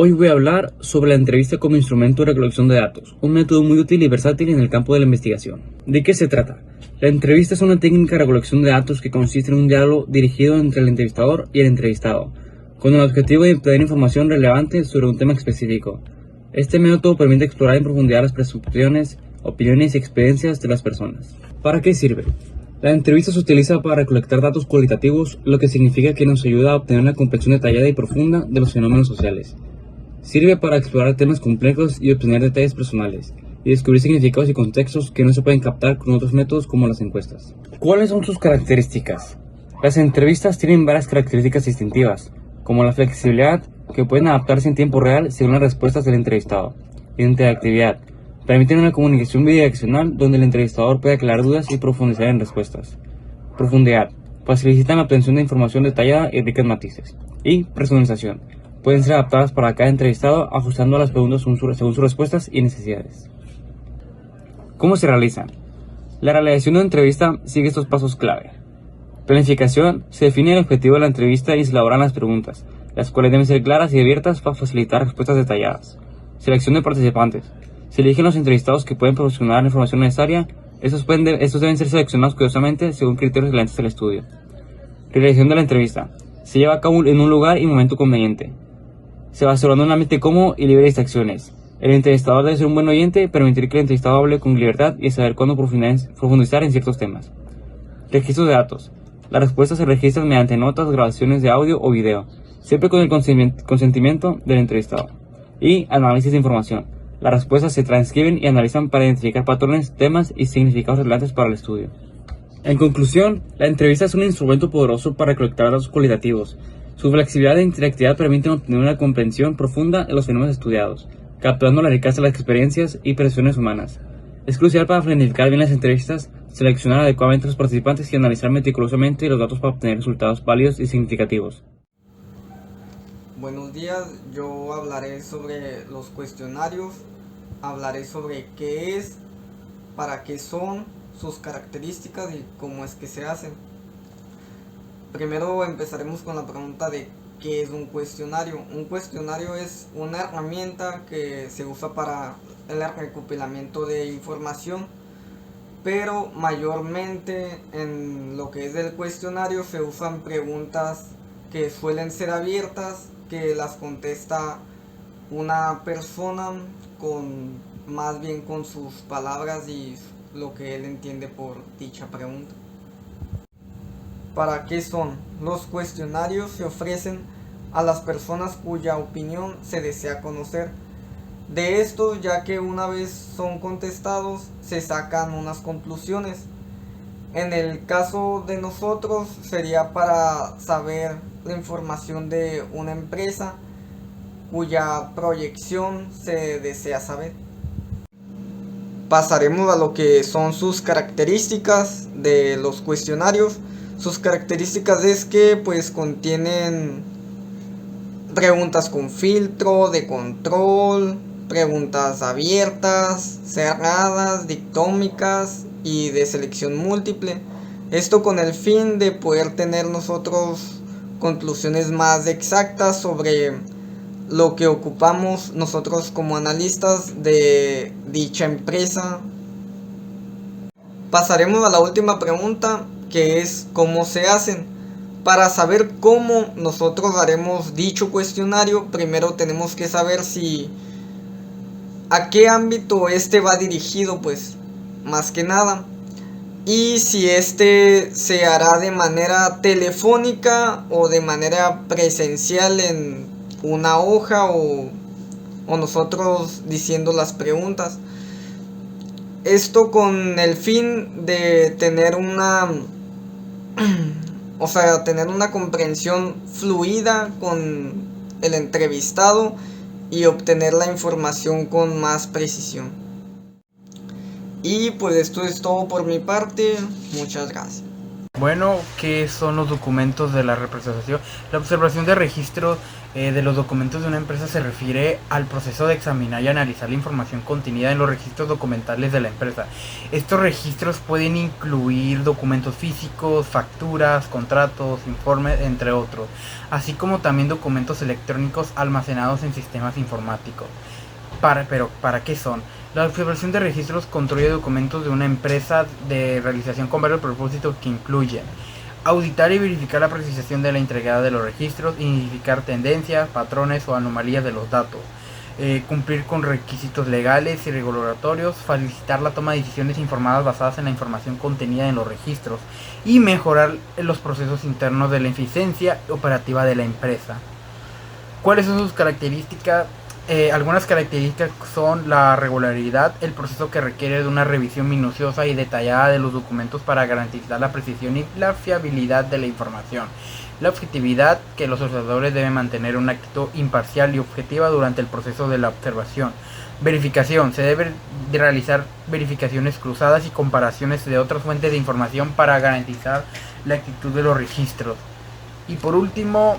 Hoy voy a hablar sobre la entrevista como instrumento de recolección de datos, un método muy útil y versátil en el campo de la investigación. ¿De qué se trata? La entrevista es una técnica de recolección de datos que consiste en un diálogo dirigido entre el entrevistador y el entrevistado, con el objetivo de obtener información relevante sobre un tema específico. Este método permite explorar en profundidad las percepciones, opiniones y experiencias de las personas. ¿Para qué sirve? La entrevista se utiliza para recolectar datos cualitativos, lo que significa que nos ayuda a obtener una comprensión detallada y profunda de los fenómenos sociales. Sirve para explorar temas complejos y obtener detalles personales, y descubrir significados y contextos que no se pueden captar con otros métodos como las encuestas. ¿Cuáles son sus características? Las entrevistas tienen varias características distintivas, como la flexibilidad, que pueden adaptarse en tiempo real según las respuestas del entrevistado. Interactividad. Permiten una comunicación bidireccional donde el entrevistador puede aclarar dudas y profundizar en respuestas. Profundidad. Facilitan la obtención de información detallada y ricas matices. Y personalización. Pueden ser adaptadas para cada entrevistado, ajustando a las preguntas según sus respuestas y necesidades. ¿Cómo se realizan? La realización de una entrevista sigue estos pasos clave. Planificación. Se define el objetivo de la entrevista y se elaboran las preguntas, las cuales deben ser claras y abiertas para facilitar respuestas detalladas. Selección de participantes. Se eligen los entrevistados que pueden proporcionar la información necesaria. Estos deben ser seleccionados cuidadosamente según criterios relevantes del estudio. Realización de la entrevista. Se lleva a cabo en un lugar y momento conveniente. Se va asegurando un ambiente cómodo y libre de distracciones. El entrevistador debe ser un buen oyente, permitir que el entrevistado hable con libertad y saber cuándo profundizar en ciertos temas. Registro de datos. Las respuestas se registran mediante notas, grabaciones de audio o video, siempre con el consentimiento del entrevistado. Y análisis de información. Las respuestas se transcriben y analizan para identificar patrones, temas y significados relevantes para el estudio. En conclusión, la entrevista es un instrumento poderoso para recolectar datos cualitativos. Su flexibilidad e interactividad permiten obtener una comprensión profunda de los fenómenos estudiados, capturando la riqueza de las experiencias y percepciones humanas. Es crucial para planificar bien las entrevistas, seleccionar adecuadamente a los participantes y analizar meticulosamente los datos para obtener resultados válidos y significativos. Buenos días, yo hablaré sobre los cuestionarios, hablaré sobre qué es, para qué son, sus características y cómo es que se hacen. Primero empezaremos con la pregunta de qué es un cuestionario. Un cuestionario es una herramienta que se usa para el recopilamiento de información, pero mayormente en lo que es el cuestionario se usan preguntas que suelen ser abiertas, que las contesta una persona más bien con sus palabras y lo que él entiende por dicha pregunta. ¿Para qué son? Los cuestionarios se ofrecen a las personas cuya opinión se desea conocer. De esto, ya que una vez son contestados, se sacan unas conclusiones. En el caso de nosotros sería para saber la información de una empresa cuya proyección se desea saber. Pasaremos a lo que son sus características de los cuestionarios. Sus características es que pues contienen preguntas con filtro, de control, preguntas abiertas, cerradas, dictómicas y de selección múltiple. Esto con el fin de poder tener nosotros conclusiones más exactas sobre lo que ocupamos nosotros como analistas de dicha empresa. Pasaremos a la última pregunta, que es cómo se hacen. Para saber cómo nosotros haremos dicho cuestionario, primero tenemos que saber a qué ámbito este va dirigido, pues más que nada, y si este se hará de manera telefónica o de manera presencial en una hoja o nosotros diciendo las preguntas. Esto con el fin de tener tener una comprensión fluida con el entrevistado y obtener la información con más precisión. Y pues esto es todo por mi parte. Muchas gracias. Bueno, ¿qué son los documentos de la representación? La observación de registros de los documentos de una empresa se refiere al proceso de examinar y analizar la información contenida en los registros documentales de la empresa. Estos registros pueden incluir documentos físicos, facturas, contratos, informes, entre otros, así como también documentos electrónicos almacenados en sistemas informáticos. Pero, ¿para qué son? La observación de registros construye documentos de una empresa de realización con varios propósitos que incluyen auditar y verificar la precisión de la entregada de los registros, identificar tendencias, patrones o anomalías de los datos, cumplir con requisitos legales y regulatorios, facilitar la toma de decisiones informadas basadas en la información contenida en los registros y mejorar los procesos internos de la eficiencia operativa de la empresa. ¿Cuáles son sus características? Algunas características son la regularidad, el proceso que requiere de una revisión minuciosa y detallada de los documentos para garantizar la precisión y la fiabilidad de la información. La objetividad, que los observadores deben mantener una actitud imparcial y objetiva durante el proceso de la observación. Verificación, se deben realizar verificaciones cruzadas y comparaciones de otras fuentes de información para garantizar la actitud de los registros. Y por último,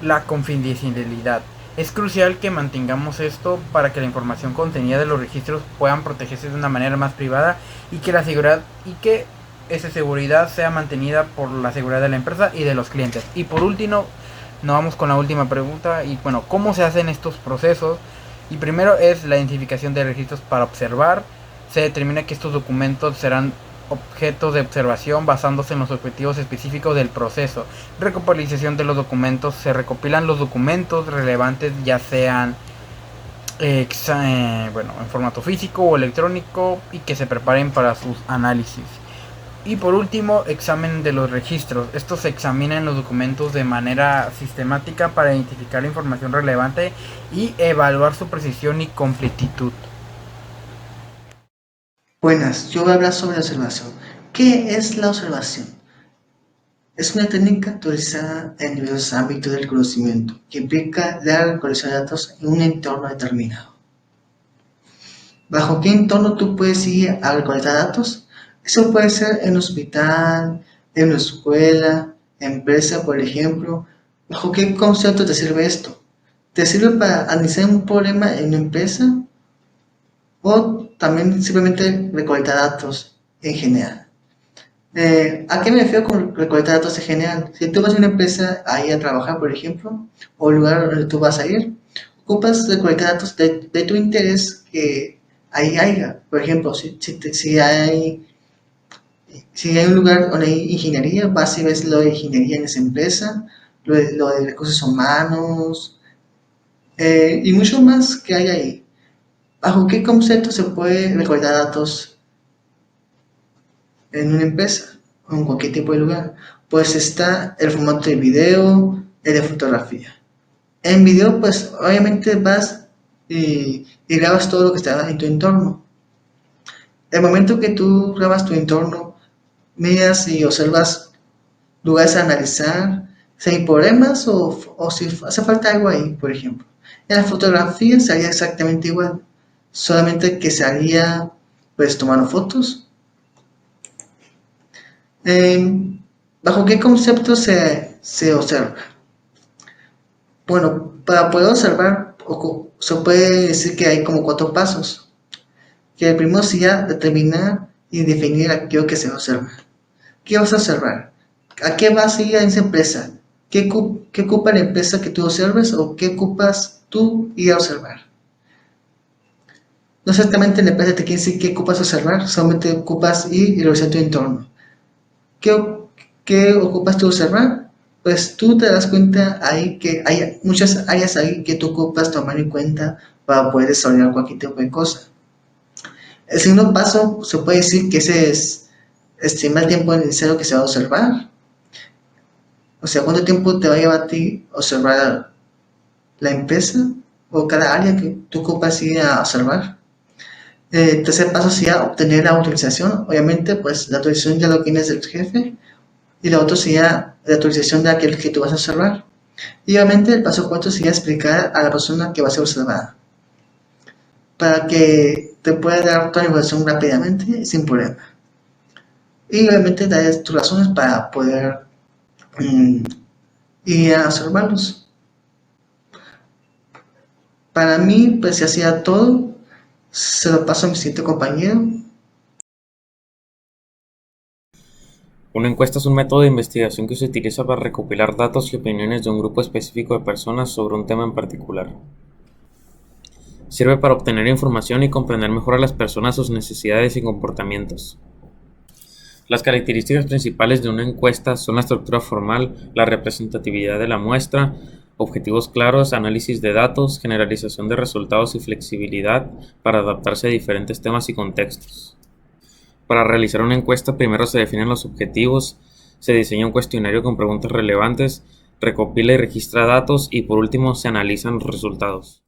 la confidencialidad. Es crucial que mantengamos esto para que la información contenida de los registros puedan protegerse de una manera más privada y que esa seguridad sea mantenida por la seguridad de la empresa y de los clientes. Y por último, nos vamos con la última pregunta y bueno, ¿cómo se hacen estos procesos? Y primero es la identificación de registros para observar. Se determina que estos documentos serán objetos de observación basándose en los objetivos específicos del proceso. Recopilación de los documentos. Se recopilan los documentos relevantes, ya sean en formato físico o electrónico, y que se preparen para sus análisis. Y por último, examen de los registros. Estos se examinan los documentos de manera sistemática para identificar la información relevante y evaluar su precisión y completitud. Buenas, yo voy a hablar sobre la observación. ¿Qué es la observación? Es una técnica utilizada en diversos ámbitos del conocimiento que implica la recolección de datos en un entorno determinado. ¿Bajo qué entorno tú puedes ir a recolectar datos? Eso puede ser en un hospital, en una escuela, empresa, por ejemplo. ¿Bajo qué concepto te sirve esto? ¿Te sirve para analizar un problema en una empresa? ¿O también simplemente recolectar datos en general? ¿A qué me refiero con recolectar datos en general? Si tú vas a una empresa ahí a trabajar, por ejemplo, o lugar donde tú vas a ir, ocupas recolectar datos de tu interés que ahí haya. Por ejemplo, si hay un lugar donde hay ingeniería, vas y ves lo de ingeniería en esa empresa, lo de recursos humanos, y mucho más que hay ahí. ¿Bajo qué concepto se puede recolectar datos en una empresa o en cualquier tipo de lugar? Pues está el formato de video, el de fotografía. En video, pues obviamente vas y grabas todo lo que está en tu entorno. El momento que tú grabas tu entorno, miras y observas lugares a analizar, si hay problemas o si hace falta algo ahí, por ejemplo. En la fotografía sería exactamente igual, solamente que se haría pues tomando fotos. ¿Bajo qué concepto se observa? Bueno, para poder observar se puede decir que hay como 4 pasos. Que el primero sería determinar y definir aquello que se observa. ¿Qué vas a observar? ¿A qué vas a ir a esa empresa? ¿Qué ocupa la empresa que tú observes o qué ocupas tú ir a observar? No exactamente la empresa te quiere decir qué ocupas observar, solamente ocupas ir y revisar tu entorno. ¿Qué ocupas tú observar? Pues tú te das cuenta ahí que hay muchas áreas ahí que tú ocupas tomar en cuenta para poder desarrollar cualquier tipo de cosa. El segundo paso se puede decir que ese es estimar el tiempo necesario que se va a observar. O sea, ¿cuánto tiempo te va a llevar a ti observar la empresa o cada área que tú ocupas ir a observar? El tercer paso sería obtener la autorización. Obviamente, pues la autorización ya lo tienes del jefe. Y lo otro sería la autorización de aquel que tú vas a observar. Y obviamente el paso 4 sería explicar a la persona que va a ser observada, para que te pueda dar toda la información rápidamente y sin problema. y obviamente daré tus razones para poder mm, ir a observarlos. Para mí, pues se hacía todo, se lo paso a mi siguiente compañero. Una encuesta es un método de investigación que se utiliza para recopilar datos y opiniones de un grupo específico de personas sobre un tema en particular. Sirve para obtener información y comprender mejor a las personas, sus necesidades y comportamientos. Las características principales de una encuesta son la estructura formal, la representatividad de la muestra, objetivos claros, análisis de datos, generalización de resultados y flexibilidad para adaptarse a diferentes temas y contextos. Para realizar una encuesta, primero se definen los objetivos, se diseña un cuestionario con preguntas relevantes, recopila y registra datos y por último se analizan los resultados.